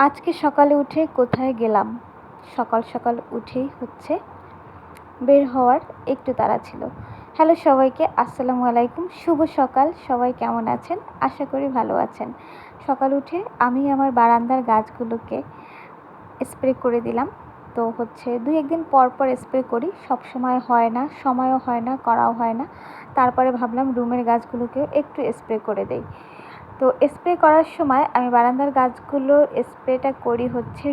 আজকে সকালে উঠে কোথায় গেলাম? সকাল সকাল উঠেই বের হওয়ার একটু তাড়া ছিল। হ্যালো সবাইকে, আসসালামু আলাইকুম, শুভ সকাল। সবাই কেমন আছেন? আশা করি ভালো আছেন। সকাল উঠে আমি আমার বারান্দার গাছগুলোকে স্প্রে করে দিলাম। তো 2-1 দিন পর পর স্প্রে করি, সব সময় হয় না, সময়ও হয় না, করাও হয় না। তারপরে ভাবলাম রুমের গাছগুলোকে একটু স্প্রে করে দেই। তো স্প্রে করার সময় আমি বারান্দার গাছগুলো স্প্রেটা করি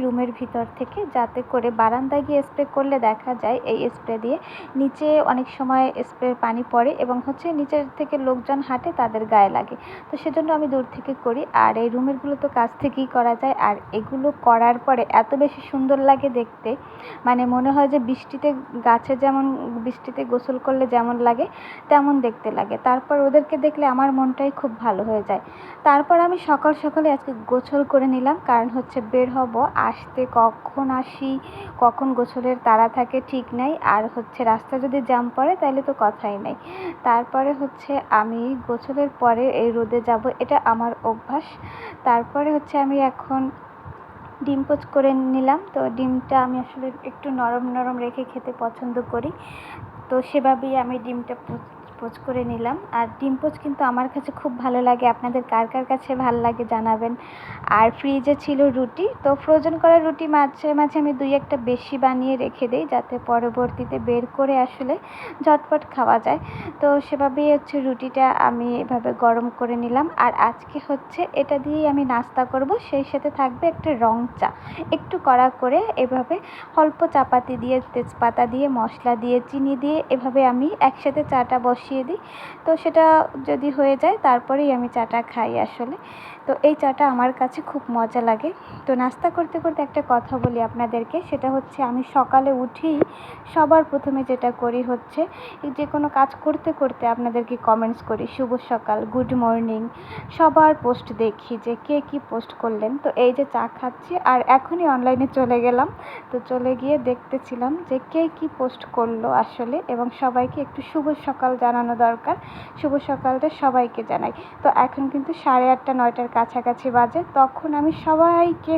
রুমের ভিতর থেকে, যাতে করে বারান্দায় গিয়ে স্প্রে করলে দেখা যায় এই স্প্রে দিয়ে নিচে অনেক সময় স্প্রের পানি পড়ে এবং নিচের থেকে লোকজন হাঁটে, তাদের গায়ে লাগে। তো সেজন্য আমি দূর থেকে করি। আর এই রুমেরগুলো তো কাছ থেকেই করা যায়। আর এগুলো করার পরে এত বেশি সুন্দর লাগে দেখতে, মানে মনে হয় যে বৃষ্টিতে গোসল করলে যেমন লাগে তেমন দেখতে লাগে। তারপর ওদেরকে দেখলে আমার মনটাই খুব ভালো হয়ে যায়। তারপর আমি সকাল সকালে আজকে গোসল করে নিলাম, কারণ বের হব, আসতে কখন আসি, কখন গোসলের তাড়া থাকে ঠিক নাই। আর রাস্তা যদি জ্যাম পড়ে তাহলে তো কথাই নেই। তারপরে আমি গোসলের পরে এই রোদে যাব, এটা আমার অভ্যাস। তারপরে আমি এখন ডিম পোচ করে নিলাম। তো ডিমটা আমি আসলে একটু নরম নরম রেখে খেতে পছন্দ করি, তো সেভাবেই আমি ডিমটা পোচ করে নিলাম। আর ডিম পোচ কিন্তু আমার কাছে খুব ভালো লাগে, আপনাদের কার কার কাছে ভালো লাগে জানাবেন। আর ফ্রিজে ছিল রুটি, তো ফ্রোজেন করা রুটি মাঝে মাঝে আমি 2-1টা বেশি বানিয়ে রেখে দিই, যাতে পরবর্তীতে বের করে আসলে ঝটপট খাওয়া যায়। তো সেভাবেই রুটিটা আমি এভাবে গরম করে নিলাম। আর আজকে এটা দিয়েই আমি নাস্তা করব, সেই সাথে থাকবে একটা রং চা, একটু কড়া করে এভাবে অল্প চাপাতি দিয়ে, তেজপাতা দিয়ে, মশলা দিয়ে, চিনি দিয়ে এভাবে আমি একসাথে চাটা বসিয়ে দিই। তো সেটা যদি হয়ে যায় তারপরেই আমি চাটা খাই আসলে। তো এই চাটা আমার কাছে খুব মজা লাগে। তো নাস্তা করতে করতে একটা কথা বলি আপনাদেরকে, সেটা আমি সকালে উঠেই সবার প্রথমে যেটা করি যে কোনো কাজ করতে করতে আপনাদেরকে কমেন্টস করি, শুভ সকাল, গুড মর্নিং, সবার পোস্ট দেখি যে কে কী পোস্ট করলেন। তো এই যে চা খাচ্ছি আর এখনই অনলাইনে চলে গেলাম, তো চলে গিয়ে দেখতেছিলাম যে কে কী পোস্ট করলো আসলে, এবং সবাইকে একটু শুভ সকাল জানানো দরকার। শুভ সকালটা সবাইকে জানাই। তো এখন কিন্তু 8:30-9টার কাছাকাছি বাজে, তখন আমি সবাইকে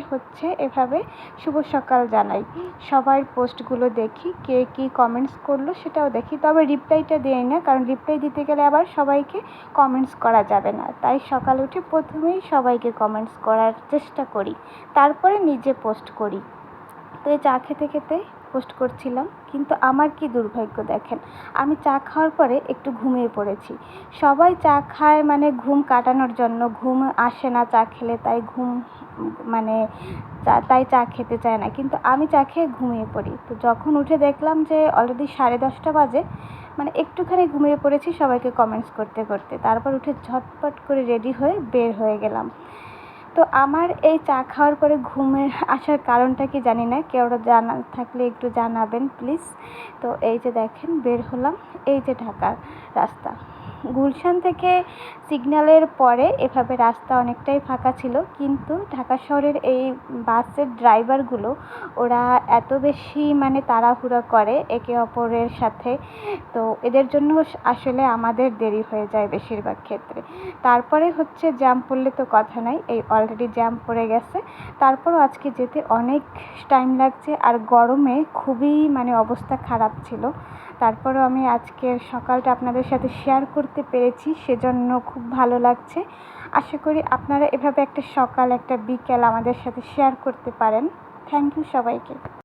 এভাবে শুভ সকাল জানাই। সবার পোস্টগুলো দেখি, কে কী কমেন্টস করলো সেটাও দেখি, তবে রিপ্লাইটা দিই না, কারণ রিপ্লাই দিতে গেলে আবার সবাইকে কমেন্টস করা যাবে না। তাই সকালে উঠে প্রথমেই সবাইকে কমেন্টস করার চেষ্টা করি, তারপরে নিজে পোস্ট করি। তো এই চা খেতে খেতে পোস্ট করছিলাম, কিন্তু আমার কি দুর্ভাগ্য দেখেন, আমি চা খাওয়ার পরে একটু ঘুমিয়ে পড়েছি। সবাই চা খায় মানে ঘুম কাটানোর জন্য, ঘুম আসে না চা খেলে, তাই তাই চা খেতে চায় না, কিন্তু আমি চা খেয়ে ঘুমিয়ে পড়ি। তো যখন উঠে দেখলাম যে অলরেডি 10:30 বাজে, মানে একটুখানি ঘুমিয়ে পড়েছি সবাইকে কমেন্টস করতে করতে, তারপর উঠে ঝটপট করে রেডি হয়ে বের হয়ে গেলাম। তো আমার এই চা খাওয়ার পরে ঘুমের আসার কারণটা কি জানি না, কেউ জানা থাকলে একটু জানাবেন প্লিজ। তো এই যে দেখেন বের হলাম, এই যে ঢাকার রাস্তা, গুলশান থেকে সিগন্যালের পরে এভাবে রাস্তা অনেকটাই ফাঁকা ছিল, কিন্তু ঢাকা শহরের এই বাসের ড্রাইভারগুলো ওরা এত বেশি তাড়াহুড়ো করে একে অপরের সাথে, তো এদের জন্য আসলে আমাদের দেরি হয়ে যায় বেশিরভাগ ক্ষেত্রে। তারপরে জ্যাম পড়লে তো কথা নাই, এই অলরেডি জ্যাম পড়ে গেছে। তারপরও আজকে যেতে অনেক টাইম লাগছে, আর গরমে খুবই অবস্থা খারাপ ছিল। তারপরও আমি আজকের সকালটা আপনাদের সাথে শেয়ার করতে পেরেছি, সেজন্য খুব ভালো লাগছে। আশা করি আপনারা এভাবে একটা সকাল, একটা বিকেল আমাদের সাথে শেয়ার করতে পারেন। থ্যাংক ইউ সবাইকে।